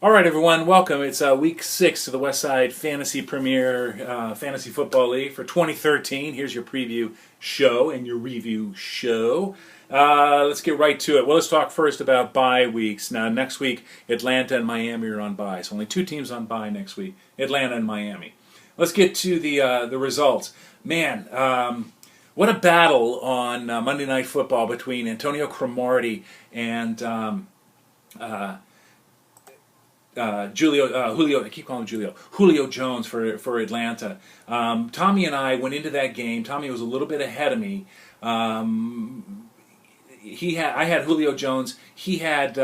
All right, everyone, welcome. It's week 6 of the Westside Fantasy Premier Fantasy Football League for 2013. Here's your preview show and your review show. Let's get right to it. Well, let's talk first about bye weeks. Now, next week, Atlanta and Miami are on bye. So only 2 teams on bye next week, Atlanta and Miami. Let's get to the results. Man, what a battle on Monday Night Football between Antonio Cromartie and Julio, I keep calling him Julio Jones for Atlanta. Tommy and I went into that game. Tommy was a little bit ahead of me. I had Julio Jones. He had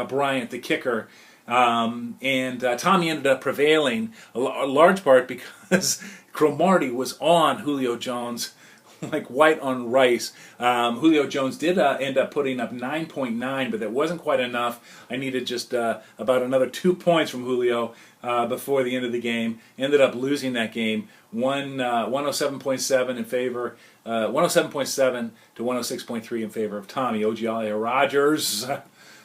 Bryant, the kicker. And Tommy ended up prevailing, a large part because Cromartie was on Julio Jones like white on rice. Julio Jones did end up putting up 9.9, but that wasn't quite enough. I needed just about another 2 points from Julio before the end of the game. Ended up losing that game, 107.7 in favor, 107.7 to 106.3 in favor of Tommy. Ogialia Rogers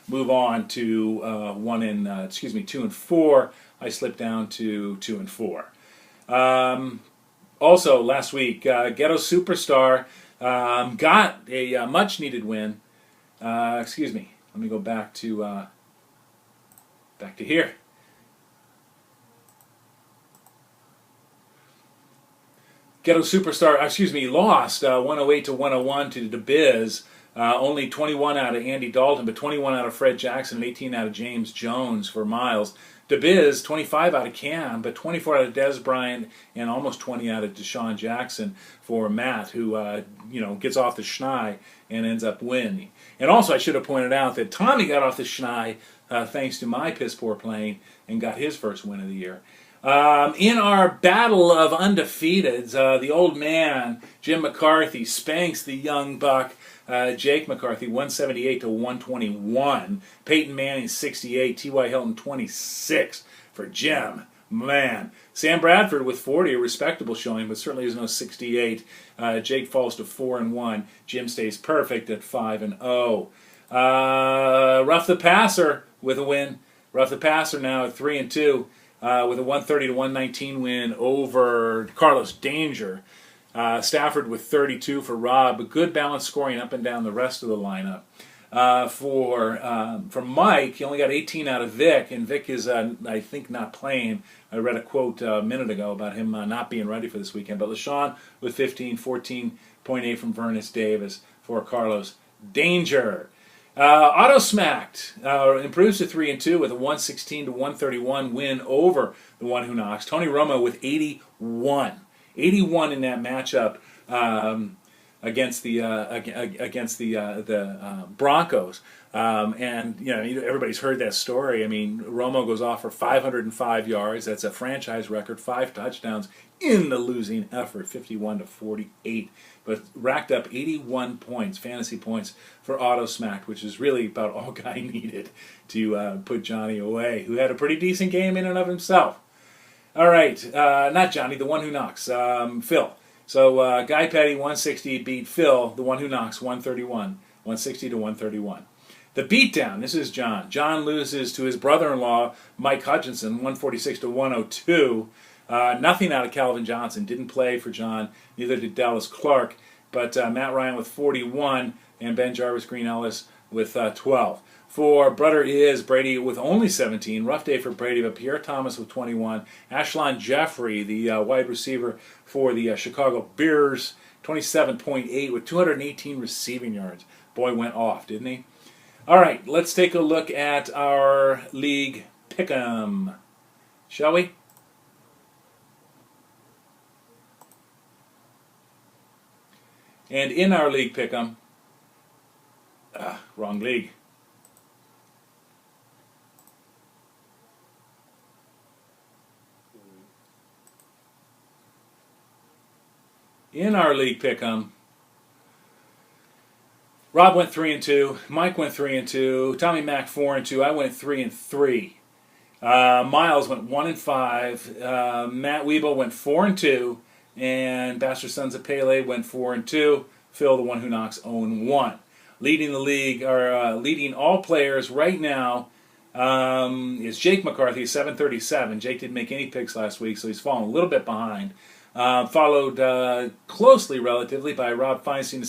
move on to 2 and 4. I slipped down to 2 and 4. Also, last week, Ghetto Superstar got a much-needed win. Let me go back to here. Ghetto Superstar, lost 108 to 101 to the Biz. Only 21 out of Andy Dalton, but 21 out of Fred Jackson and 18 out of James Jones for Miles. DeBiz, 25 out of Cam, but 24 out of Des Bryant and almost 20 out of Deshaun Jackson for Matt, who gets off the schneid and ends up winning. And also, I should have pointed out that Tommy got off the schneid thanks to my piss poor playing and got his first win of the year. In our battle of undefeateds, the old man, Jim McCarthy, spanks the young buck, Jake McCarthy, 178 to 121. Peyton Manning, 68. T.Y. Hilton, 26 for Jim. Man. Sam Bradford with 40, a respectable showing, but certainly is no 68. Jake falls to 4 and 1. Jim stays perfect at 5 and 0. Rough the Passer with a win. Rough the Passer now at 3 and 2. With a 130 to 119 win over Carlos Danger. Stafford with 32 for Rob, but good balanced scoring up and down the rest of the lineup. For Mike, he only got 18 out of Vic, and Vic is, I think, not playing. I read a quote a minute ago about him not being ready for this weekend. But LaShawn with 15, 14.8 from Vernon Davis for Carlos Danger. Auto Smacked improves to 3 and 2 with a 116 to 131 win over the one who knocks. Tony Romo with 81 in that matchup against the Broncos. And everybody's heard that story. I mean, Romo goes off for 505 yards. That's a franchise record. 5 touchdowns in the losing effort, 51 to 48. But racked up 81 points, fantasy points for Auto Smacked, which is really about all Guy needed to put Johnny away, who had a pretty decent game in and of himself. All right, not Johnny, the one who knocks, Phil. So Guy Petty, 160, beat Phil, the one who knocks, 131, 160 to 131. The beatdown, this is John. John loses to his brother-in-law, Mike Hutchinson, 146 to 102. Nothing out of Calvin Johnson. Didn't play for John. Neither did Dallas Clark. But Matt Ryan with 41 and Ben Jarvis Green Ellis with 12. For Brother is Brady with only 17. Rough day for Brady, but Pierre Thomas with 21. Ashlon Jeffrey, the wide receiver for the Chicago Bears, 27.8 with 218 receiving yards. Boy went off, didn't he? All right, let's take a look at our league pick'em, shall we? And in our league pick'em, wrong league. In our league pick'em, Rob went 3 and 2, Mike went 3 and 2, Tommy Mac 4 and 2, I went 3 and 3. Miles went 1 and 5, Matt Weibel went 4 and 2, and Bastard Sons of Pele went 4 and 2. Phil, the one who knocks, 0 and 1. Leading the league, or leading all players right now, is Jake McCarthy, 737. Jake didn't make any picks last week, so he's fallen a little bit behind. Followed closely, relatively, by Rob Feinstein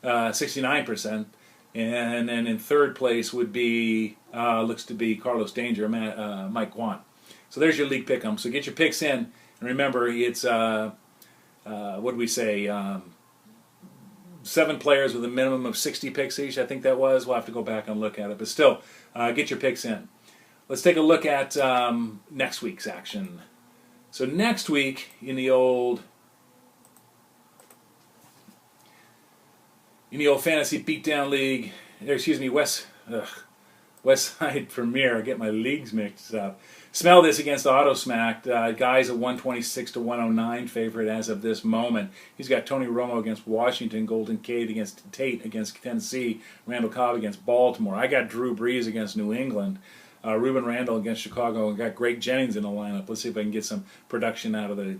at 69%. And then in third place would be, looks to be Carlos Danger, Mike Kwan. So there's your league pick'em. So get your picks in. And remember, it's, what do we say, 7 players with a minimum of 60 picks each, I think that was. We'll have to go back and look at it. But still, get your picks in. Let's take a look at next week's action. So next week in the old fantasy beatdown league, Westside Premier. I get my leagues mixed up. Smell this against Auto Smacked. Guy's a 126 to 109 favorite as of this moment. He's got Tony Romo against Washington, Golden Tate against Tennessee, Randall Cobb against Baltimore. I got Drew Brees against New England, Ruben Randall against Chicago, and got Greg Jennings in the lineup. Let's see if I can get some production out of the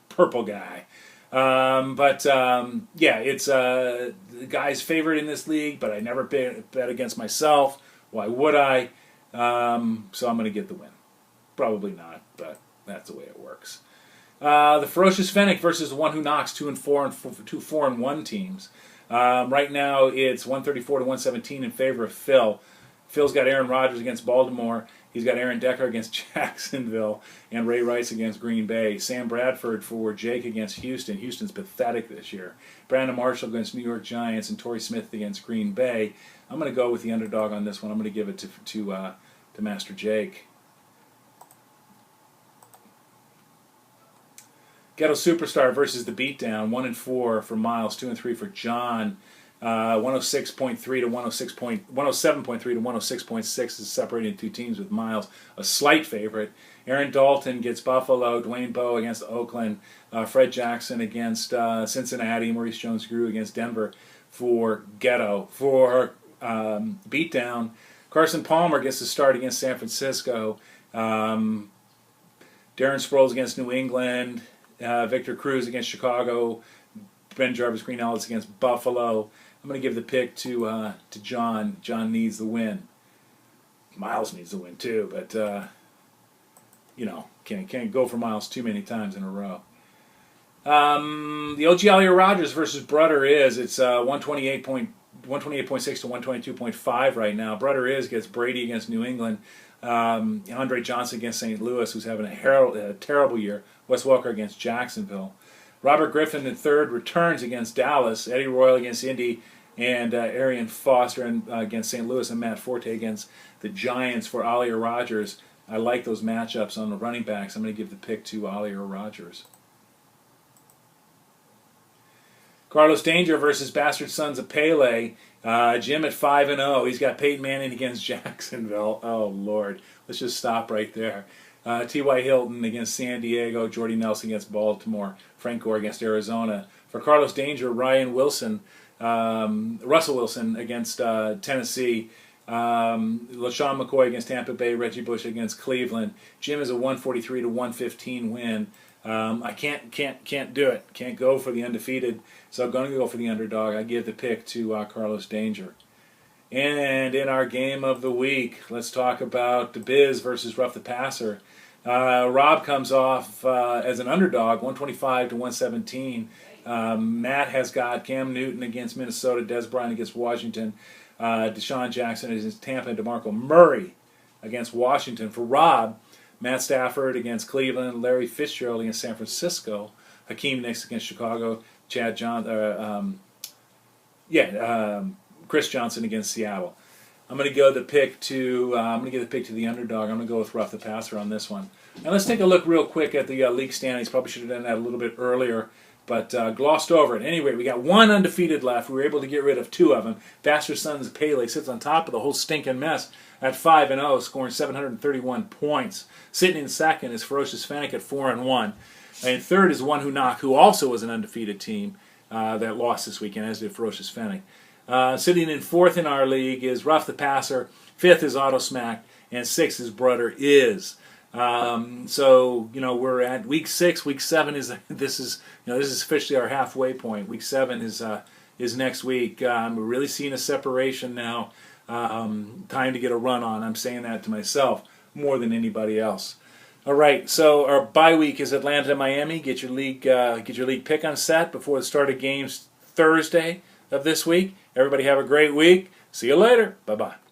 purple guy. Yeah, it's the guy's favorite in this league, but I never bet against myself. Why would I? So I'm going to get the win. Probably not, but that's the way it works. The Ferocious Fennec versus the one who knocks 2-4 and 4-1 teams. Right now it's 134 to 117 in favor of Phil. Phil's got Aaron Rodgers against Baltimore. He's got Aaron Decker against Jacksonville and Ray Rice against Green Bay. Sam Bradford for Jake against Houston. Houston's pathetic this year. Brandon Marshall against New York Giants and Torrey Smith against Green Bay. I'm going to go with the underdog on this one. I'm going to give it to Master Jake. Ghetto Superstar versus the Beatdown. 1-4 for Miles, 2-3 for John. 106.3 to 107.3 to 106.6 is separated two teams with Miles a slight favorite. Aaron Dalton gets Buffalo. Dwayne Bowe against Oakland. Fred Jackson against Cincinnati. Maurice Jones-Drew against Denver for Ghetto. For Beatdown, Carson Palmer gets the start against San Francisco. Darren Sproles against New England. Victor Cruz against Chicago. Ben Jarvis Green Ellis against Buffalo. I'm going to give the pick to John. John needs the win. Miles needs the win too, but can't go for Miles too many times in a row. The OG Ollie Rogers versus Brother Is. It's 128.6 to 122.5 right now. Brother Is gets Brady against New England. Andre Johnson against St. Louis, who's having a terrible year. Wes Welker against Jacksonville. Robert Griffin III returns against Dallas. Eddie Royal against Indy. And Arian Foster against St. Louis. And Matt Forte against the Giants for Ollie or Rogers. I like those matchups on the running backs. I'm going to give the pick to Ollie or Rogers. Carlos Danger versus Bastard Sons of Pele. Jim at 5-0. He's got Peyton Manning against Jacksonville. Oh, Lord. Let's just stop right there. T.Y. Hilton against San Diego. Jordy Nelson against Baltimore. Frank Gore against Arizona. For Carlos Danger, Russell Wilson against Tennessee. LaShawn McCoy against Tampa Bay. Reggie Bush against Cleveland. Jim is a 143 to 115 win. I can't do it. Can't go for the undefeated, so I'm going to go for the underdog. I give the pick to Carlos Danger. And in our game of the week, let's talk about the Biz versus Rough the Passer. Rob comes off as an underdog, 125 to 117. Matt has got Cam Newton against Minnesota, Des Bryant against Washington, Deshaun Jackson against Tampa, and DeMarco Murray against Washington. For Rob, Matt Stafford against Cleveland, Larry Fitzgerald against San Francisco, Hakeem Nicks against Chicago, Chris Johnson against Seattle. I'm going to give the pick to the underdog. I'm going to go with Rough the Passer on this one. Now let's take a look real quick at the league standings. Probably should have done that a little bit earlier, but glossed over it. Anyway, we got one undefeated left. We were able to get rid of two of them. Bastard Sons of Pele sits on top of the whole stinking mess at 5-0, scoring 731 points. Sitting in second is Ferocious Fennec at 4-1. And third is One Who Knock, who also was an undefeated team that lost this weekend, as did Ferocious Fennec. Sitting in fourth in our league is Rough the Passer. Fifth is Auto Smack, and sixth is Brother Is. So we're at week 6. Week 7 this is officially our halfway point. Week 7 is next week. We're really seeing a separation now. time to get a run on. I'm saying that to myself more than anybody else. All right, so our bye week is Atlanta and Miami. Get your league pick on set before the start of games Thursday of this week. Everybody have a great week. See you later. Bye-bye.